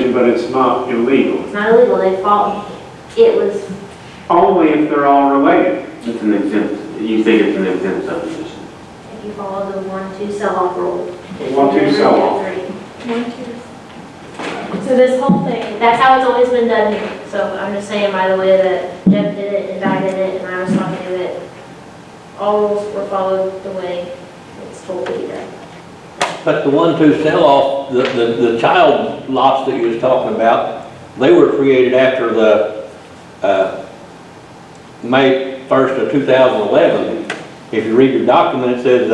subdivision, but it's not illegal. It's not illegal, they fought, it was, Only if they're all related. It's an exempt, you think it's an exempt subdivision. if you follow the 1-2 sell-off rule. 1-2 sell-off. 1-2. So this whole thing, That's how it's always been done here. So I'm just saying, by the way that Jeff did it and Di did it and I was talking to it, all rules were followed the way it's told to be done. But the 1-2 sell-off, the child lots that you was talking about, they were created after the May 1st of 2011. If you read your document, it says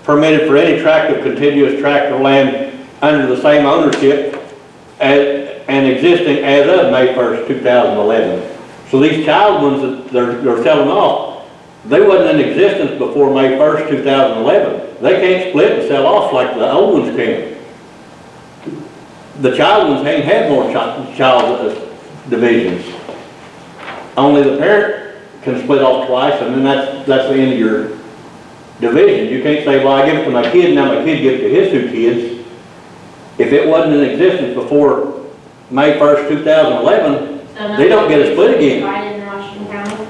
permitted for any tract of contiguous tract of land under the same ownership and existing as of May 1st, 2011. So these child ones that they're selling off, they wasn't in existence before May 1st, 2011. They can't split and sell off like the old ones can. The child ones ain't had more child divisions. Only the parent can split off twice, and then that's the end of your division. You can't say, well, I give it to my kid, now my kid gives it to his 2 kids. If it wasn't in existence before May 1st, 2011, So they don't get a split again. Divided in Washington County.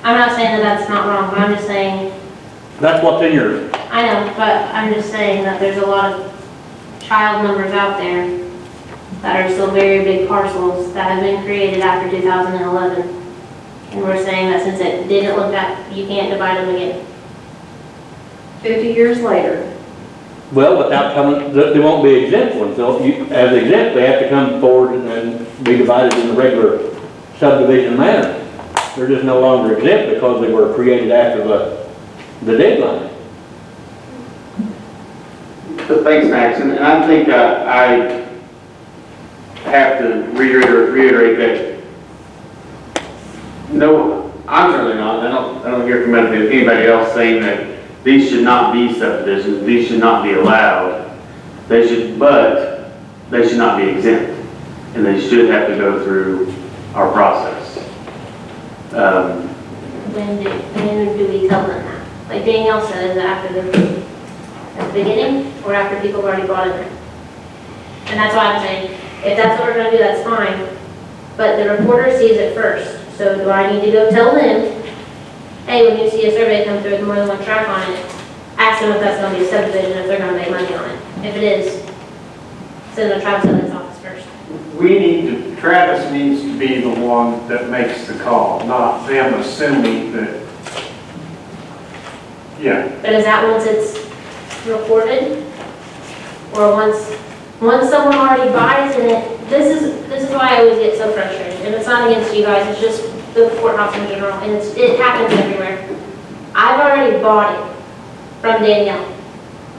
I'm not saying that that's not wrong, but I'm just saying, That's what's in your, I know, but I'm just saying that there's a lot of child numbers out there that are still very big parcels that have been created after 2011. And we're saying that since it didn't look that, you can't divide them again. 50 years later. well, without coming, they won't be exempt ones. As exempt, they have to come forward and then be divided in the regular subdivision manner. They're just no longer exempt because they were created after the deadline. So thanks, Max, and I think I have to reiterate that, no, I'm certainly not, I don't hear from anybody else saying that these should not be subdivisions, these should not be allowed. But they should not be exempt, and they should have to go through our process. When do we tell them that? Like Danielle said, is it at the beginning, or after people have already bought it? And that's why I'm saying, if that's what we're gonna do, that's fine. But the reporter sees it first. So do I need to go tell them, hey, when you see a survey come through with more than one track on it, ask them if that's gonna be a subdivision, if they're gonna make money on it. If it is, send them to Travis Evans' office first. Travis needs to be the one that makes the call, not them assuming that, yeah. But is that once it's recorded? Or once someone already buys in it? This is why I always get so frustrated. And it's not against you guys, it's just the courthouse in general, and it happens everywhere. I've already bought it from Danielle.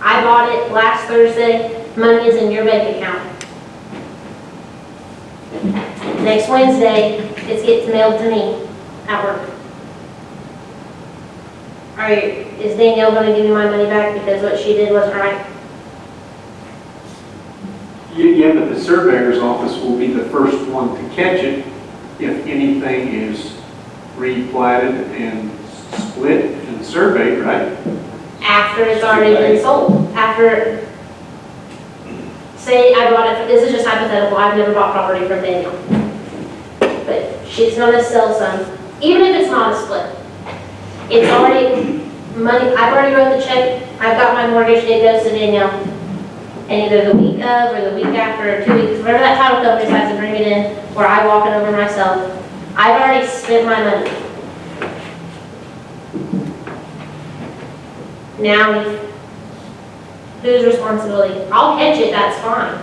I bought it last Thursday, money is in your bank account. Next Wednesday, it gets mailed to me at work. Is Danielle gonna give me my money back because what she did wasn't right? Yeah, but the surveyor's office will be the first one to catch it if anything is replatted and split and surveyed, right? After it's already been sold. After, say I bought it, this is just hypothetical, I've never bought property from Danielle. But she's gonna sell some, even if it's not a split. It's already money, I've already wrote the check, I've got my mortgage, it goes to Danielle. And either the week of, or the week after, or 2 weeks, whatever that title company decides to bring it in, or I walk it over myself, I've already spent my money. Now, whose responsibility? I'll catch it, that's fine.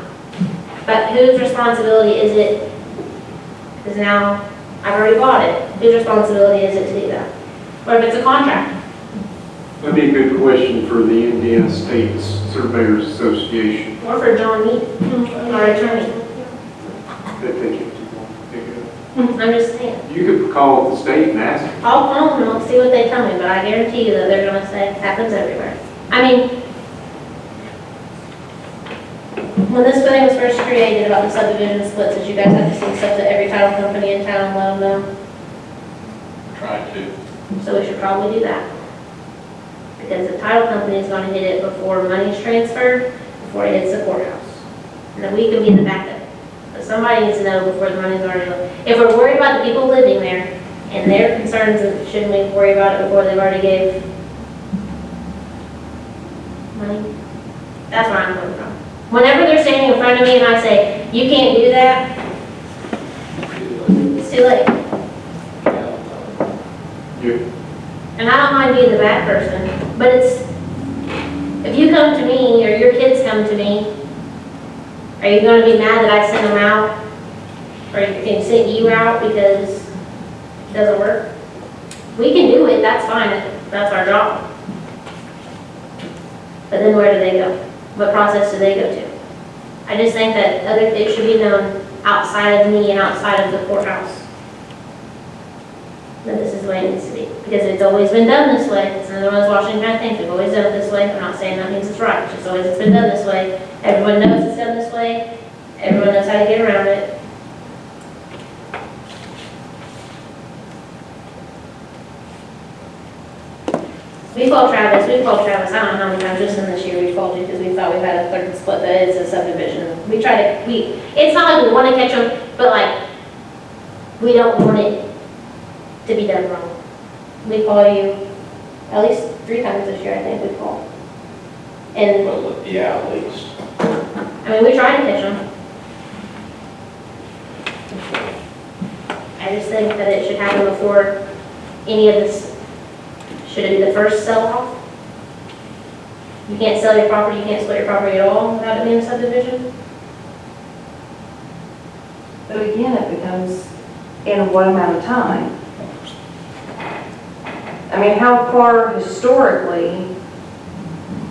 But whose responsibility is it? Because now, I've already bought it. Whose responsibility is it to do that? Or if it's a contract? That'd be a good question for the Indiana States Surveyors Association. Or for John Mead, our attorney. That they can pick it up. I'm just saying. You could call the state and ask them. I'll call them and I'll see what they tell me, but I guarantee you that they're gonna say it happens everywhere. I mean, when this thing was first created about the subdivision splits, did you guys have to send stuff to every title company in town and let them know? Try to. So we should probably do that. Because the title company is gonna hit it before money's transferred, before it hits the courthouse. and then we can be the backup. But somebody needs to know before the money's already, if we're worried about the people living there and their concerns, then shouldn't we worry about it before they've already gave money? That's where I'm coming from. Whenever they're standing in front of me and I say, you can't do that, it's too late. And I don't mind being the bad person, but it's, if you come to me or your kids come to me, are you gonna be mad that I sent them out? Or can send you out because it doesn't work? We can do it, that's fine, that's our job. But then where do they go? What process do they go to? I just think that it should be known outside of me and outside of the courthouse. That this is the way it needs to be. Because it's always been done this way. It's another one of those Washington County things. We've always done it this way. I'm not saying that means it's right. It's just always it's been done this way. Everyone knows it's done this way. Everyone knows how to get around it. We called Travis. I don't know how many times just in this year we've called you because we thought we had a third split that it's a subdivision. It's not like we want to catch them, but like, we don't want it to be done wrong. We call you at least 3 times this year, I think we called. And, Well, yeah, at least. I mean, we try to catch them. I just think that it should happen before any of this. Should it be the first sell-off? You can't sell your property, you can't split your property at all without it being a subdivision? But again, it becomes in what amount of time? I mean, how far historically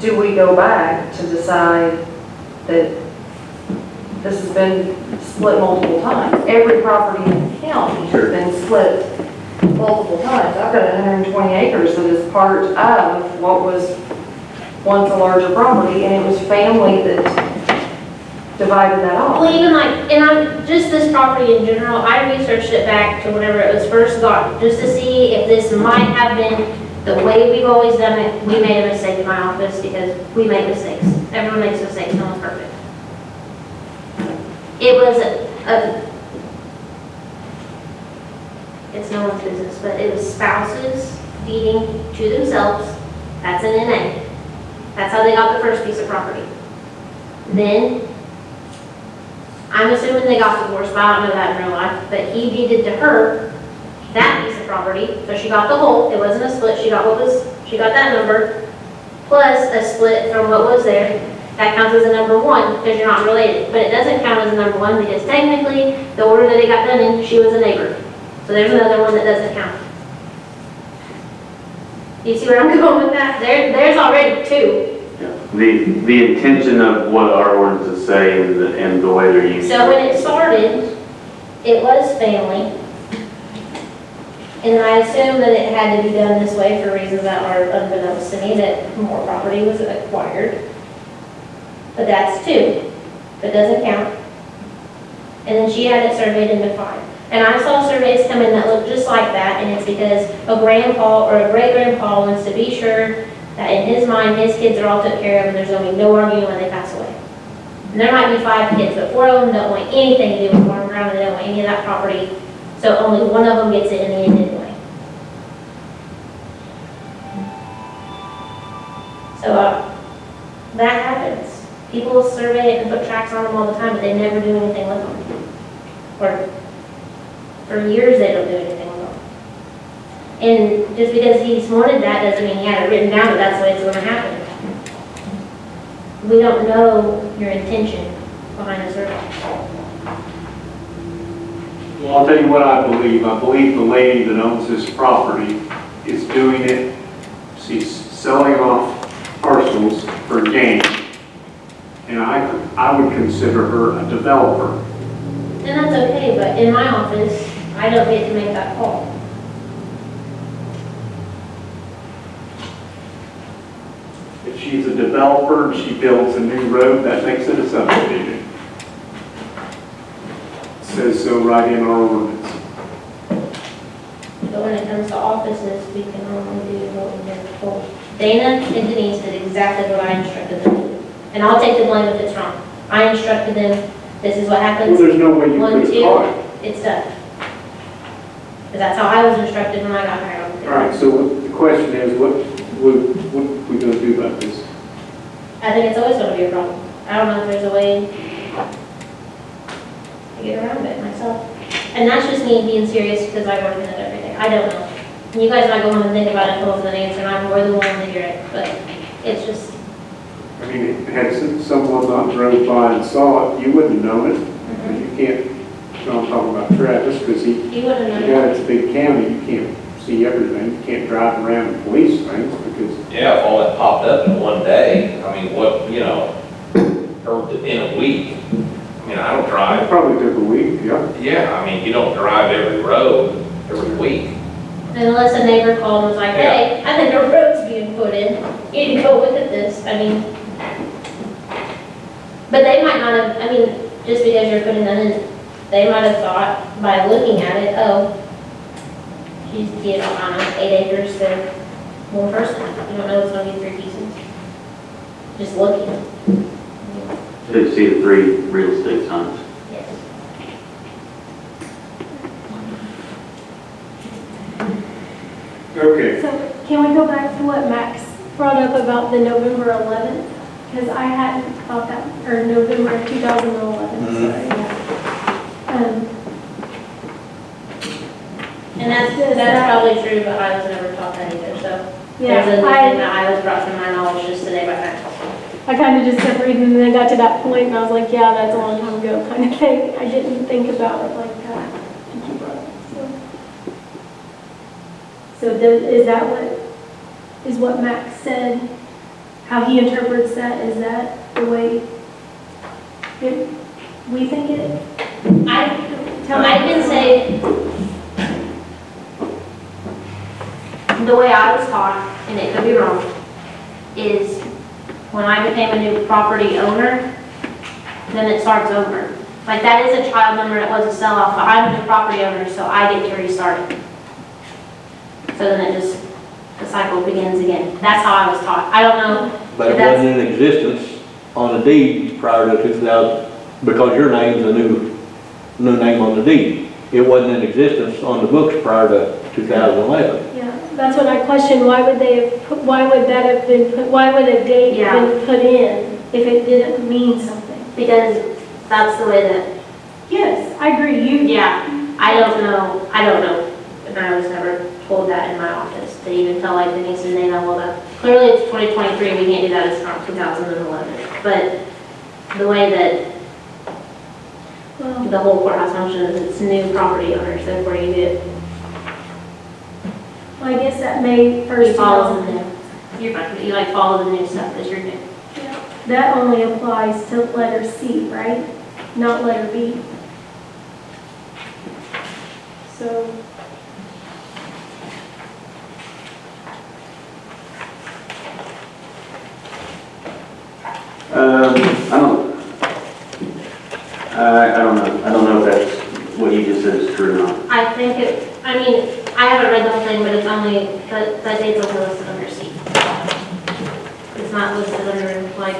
do we go back to decide that this has been split multiple times? Every property in the county has been split multiple times. I've got 120 acres that is part of what was once a larger property, and it was family that divided that off. Well, even like, just this property in general, I researched it back to whenever it was first got, just to see if this might have been the way we've always done it. We made a mistake in my office because we make mistakes. Everyone makes mistakes, no one's perfect. It was it's no one's business, but it was spouses deeding to themselves. That's an NA. That's how they got the first piece of property. Then, I'm assuming they got divorced, but I don't know that in real life, but he deeded to her that piece of property, so she got the whole, it wasn't a split, she got that number, plus a split from what was there. That counts as a number 1, because you're not related, but it doesn't count as a number 1, because technically, the order that it got done in, she was a neighbor. So there's another one that doesn't count. You see where I'm going with that? There's already 2. The intention of what our ordinances say and the way they're used. So when it started, it was family. And I assume that it had to be done this way for reasons that are unbeknownst to me, that more property was acquired. But that's 2. That doesn't count. And then she had it surveyed into 5. And I saw surveys come in that looked just like that, and it's because a grandpa or a great-grandpa wants to be sure that in his mind, his kids are all took care of and there's going to be no arguing when they pass away. And there might be 5 kids, but 4 of them don't want anything to do with farm ground, and they don't want any of that property. So only one of them gets it in the end anyway. So that happens. People survey it and put tracks on them all the time, but they never do anything with them. Or for years they don't do anything with them. And just because he's wanted that doesn't mean he had it written down that that's the way it's going to happen. We don't know your intention behind the survey. Well, I'll tell you what I believe. I believe the lady that owns this property is doing it. She's selling off parcels for gain. And I would consider her a developer. And that's okay, but in my office, I don't get to make that call. If she's a developer and she builds a new road, that makes it a subdivision. It says so right in our ordinance. But when it comes to offices, we can only do what we've been told. Dana and Denise did exactly what I instructed them to do. And I'll take the blame if it's wrong. I instructed them, this is what Well, happens, there's no way you One, could have two. caught it. it's done. Because that's how I was instructed when I got hired on the All right, so the question is, what we gonna do about this? I think it's always going to be a problem. I don't know if there's a way to get around it myself. And that's just me being serious because I work in it every day. I don't know. And you guys might go home and think about it and come up with an answer, and I'm more than willing to hear it, but it's just, I mean, had someone not drove by and saw it, you wouldn't have known it. Because you can't, I'm talking about Travis, because he you wouldn't know. got it's a big county, you can't see everything. You can't drive around and police things because, Yeah, if all that popped up in one day, I mean, what, you know, or in a week. I mean, I don't it drive, probably took a week, yeah. yeah, I mean, you don't drive every road every week. Unless a neighbor called and was like, hey, I think a road's being put in. You need to go look at this. I mean, but they might not have, I mean, just because you're putting that in, they might have thought by looking at it, oh, she's, you know, I don't know, 8 acres to one person. You don't know it's gonna be 3 pieces. Just looking. Did you see the 3 real estate signs? Yes. Okay, So can we go back to what Max brought up about the November 11th? Because I hadn't thought that, or November of 2011, sorry. And that's probably true, but I was never taught that either, so. Yeah, There's a new thing I that I was brought to my knowledge just today by Max. kind of just kept reading and then got to that point and I was like, yeah, that's a long time ago kind of thing. I didn't think about it like that. Is that what Max said? How he interprets that? Is that the way we think it? I can say, the way I was taught, and it could be wrong, is when I became a new property owner, then it starts over. Like, that is a child number, it was a sell-off, but I'm a new property owner, so I get to restart it. So then it just, the cycle begins again. That's how I was taught. I don't know. But it wasn't in existence on the deed prior to 2000, because your name's a new name on the deed. It wasn't in existence on the books prior to 2011. Yeah, that's what I questioned. Why would they have put, why would that have been put, why would a date have been put in if it didn't mean something? Because that's the way that, Yes, I agree. yeah, I don't know. And I was never told that in my office, to even tell like Denise and Dana, well, clearly it's 2023, we can't do that, it's not 2011. But the way that Well, the whole courthouse functions, it's new property owners, that's where you get, I guess that May you 1st. follow the new. You like follow the new stuff as you're new. That only applies to letter C, right? Not letter B. So, I don't know. I don't know if that's what you just said is true or not. I think I haven't read the whole thing, but it's only, that date's only listed under C. It's not listed under like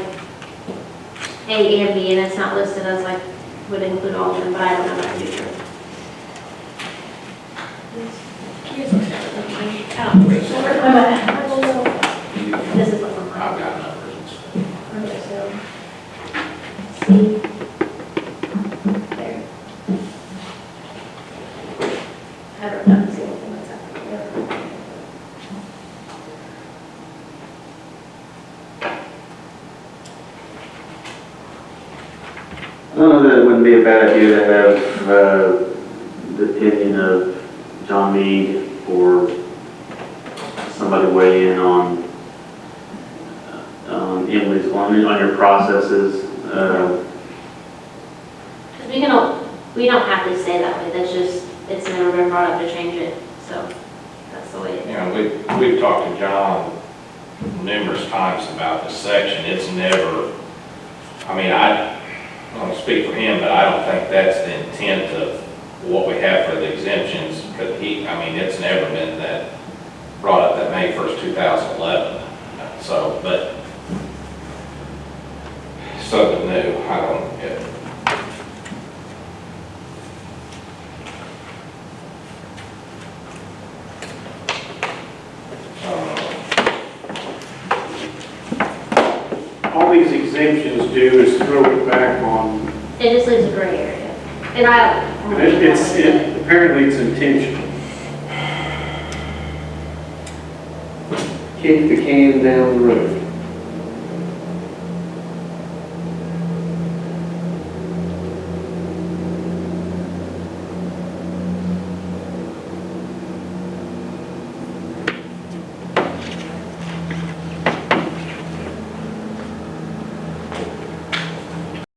A and B, and it's not listed as like, would include all of them, but I don't know if that's true. I don't know. This is what's on I've mine. got numbers. Okay, so, C. There. I wrote down the single thing that's happening. I don't know that it wouldn't be a bad idea to have the opinion of John Meade or somebody weigh in on Emily's, on your processes. Because we don't have to say that way, that's just, it's never been brought up to change it, so that's the way it You is. know, we've talked to John numerous times about this section. It's never, I mean, I don't speak for him, but I don't think that's the intent of what we have for the exemptions, because it's never been that, brought up that May 1st, 2011. So, but something new, I don't, yeah. All these exemptions do is throw it back on, It just leaves a gray area. And apparently it's intentional. Kick the can down the road.